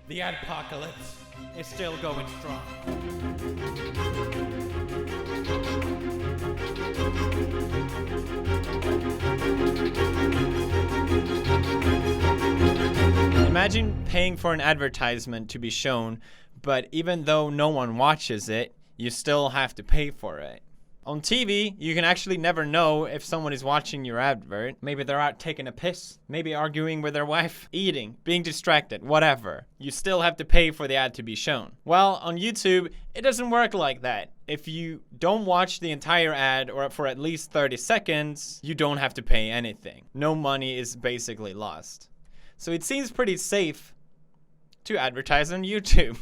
The adpocalypse is still going strong. Imagine paying for an advertisement to be shown, but even though no one watches it, you still have to pay for it. On TV, you can actually never know if someone is watching your advert. Maybe they're out taking a piss, maybe arguing with their wife, eating, being distracted, whatever. You still have to pay for the ad to be shown. Well, on YouTube, it doesn't work like that. If you don't watch the entire ad or for at least 30 seconds, you don't have to pay anything. No money is basically lost. So it seems pretty safe to advertise on YouTube.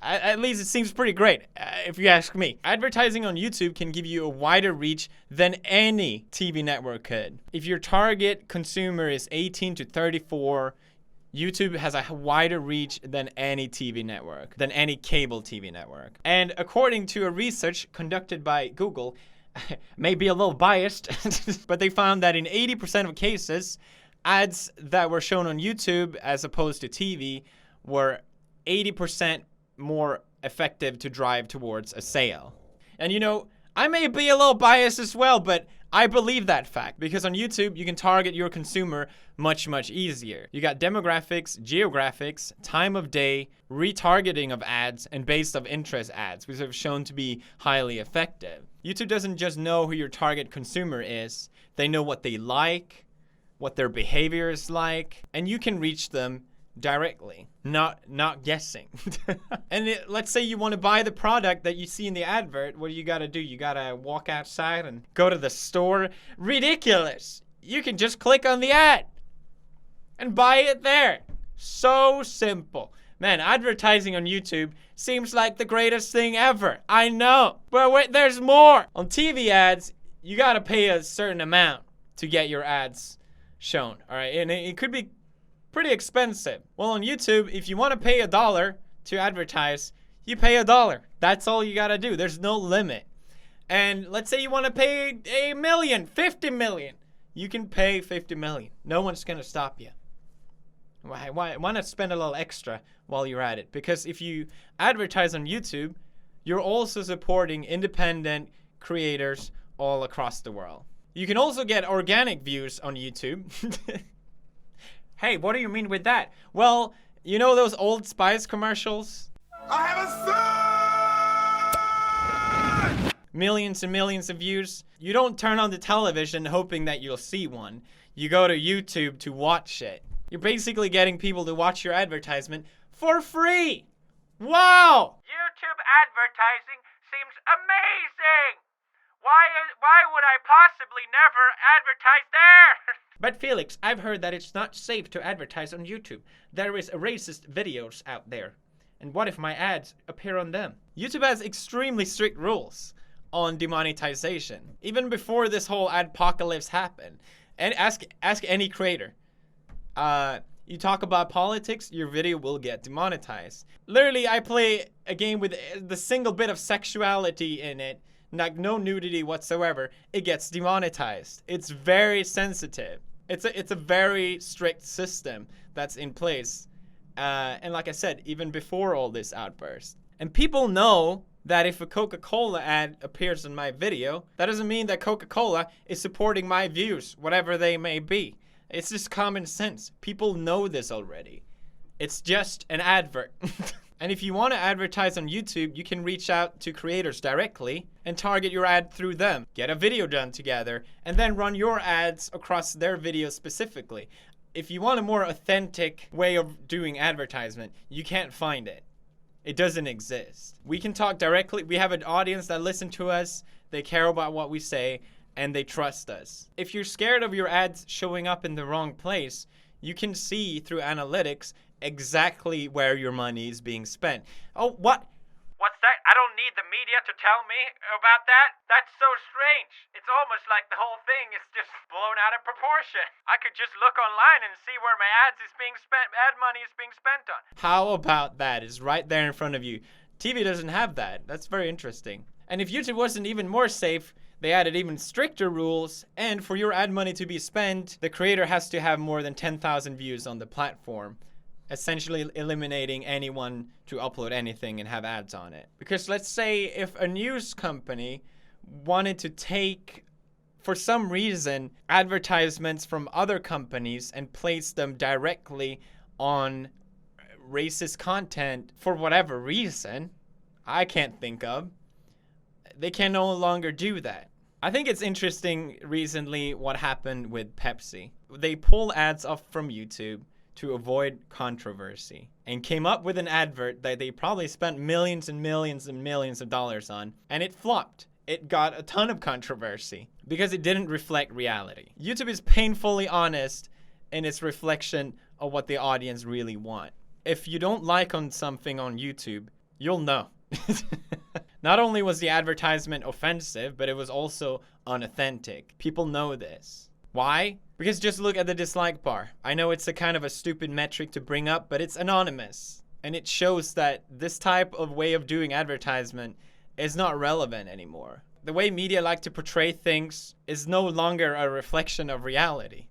At least it seems pretty great, if you ask me. Advertising on YouTube can give you a wider reach than any TV network could. If your target consumer is 18 to 34, YouTube has a wider reach than any TV network, than any cable TV network. And according to a research conducted by Google, may be a little biased, but they found that in 80% of cases, ads that were shown on YouTube as opposed to TV were 80% more effective to drive towards a sale. And you know, I may be a little biased as well, but I believe that fact because on YouTube, you can target your consumer much easier. You got demographics, geographics, time of day, retargeting of ads, and based of interest ads, which have shown to be highly effective. YouTube doesn't just know who your target consumer is, they know what they like, what their behavior is like, and you can reach them directly, not guessing. And let's say you want to buy the product that you see in the advert. What do? You gotta walk outside and go to the store. Ridiculous. You can just click on the ad and buy it there. So simple. Man, advertising on YouTube seems like the greatest thing ever. I know. But wait, there's more. On TV ads, you gotta pay a certain amount to get your ads shown. All right, and it could be pretty expensive. Well, on YouTube, if you want to pay $1 to advertise, you pay $1. That's all you gotta do. There's no limit. And let's say you want to pay $1 million, $50 million. You can pay $50 million. No one's gonna stop you. Why not spend a little extra while you're at it? Because if you advertise on YouTube, you're also supporting independent creators all across the world. You can also get organic views on YouTube. Hey, what do you mean with that? Well, you know those Old Spice commercials? I have a son! Millions and millions of views. You don't turn on the television hoping that you'll see one. You go to YouTube to watch it. You're basically getting people to watch your advertisement for free. Wow! YouTube advertising seems amazing! Why would I possibly never advertise there? But Felix, I've heard that it's not safe to advertise on YouTube. There is racist videos out there. And what if my ads appear on them? YouTube has extremely strict rules on demonetization. Even before this whole adpocalypse happened. And ask any creator. You talk about politics, your video will get demonetized. Literally, I play a game with the single bit of sexuality in it, like no nudity whatsoever, it gets demonetized. It's very sensitive. It's a very strict system that's in place. And like I said, even before all this outburst. And people know that if a Coca-Cola ad appears in my video, that doesn't mean that Coca-Cola is supporting my views, whatever they may be. It's just common sense. People know this already. It's just an advert. And if you want to advertise on YouTube, you can reach out to creators directly and target your ad through them. Get a video done together and then run your ads across their videos specifically. If you want a more authentic way of doing advertisement, you can't find it. It doesn't exist. We can talk directly. We have an audience that listen to us. They care about what we say and they trust us. If you're scared of your ads showing up in the wrong place, you can see through analytics exactly where your money is being spent. Oh, what? What's that? I don't need the media to tell me about that? That's so strange. It's almost like the whole thing is just blown out of proportion. I could just look online and see where my ad money is being spent on. How about that? It's right there in front of you. TV doesn't have that. That's very interesting. And if YouTube wasn't even more safe, they added even stricter rules, and for your ad money to be spent, the creator has to have more than 10,000 views on the platform. essentially eliminating anyone to upload anything and have ads on it. Because let's say if a news company wanted to take, for some reason, advertisements from other companies and place them directly on racist content for whatever reason I can't think of, they can no longer do that. I think it's interesting recently what happened with Pepsi. They pulled ads off from YouTube to avoid controversy and came up with an advert that they probably spent millions and millions and millions of dollars on, and it flopped. It got a ton of controversy because it didn't reflect reality. YouTube is painfully honest in its reflection of what the audience really want. If you don't like on something on YouTube, you'll know. Not only was the advertisement offensive, but it was also unauthentic. People know this. Why? Because just look at the dislike bar. I know it's a kind of a stupid metric to bring up, but it's anonymous. And it shows that this type of way of doing advertisement is not relevant anymore. The way media like to portray things is no longer a reflection of reality.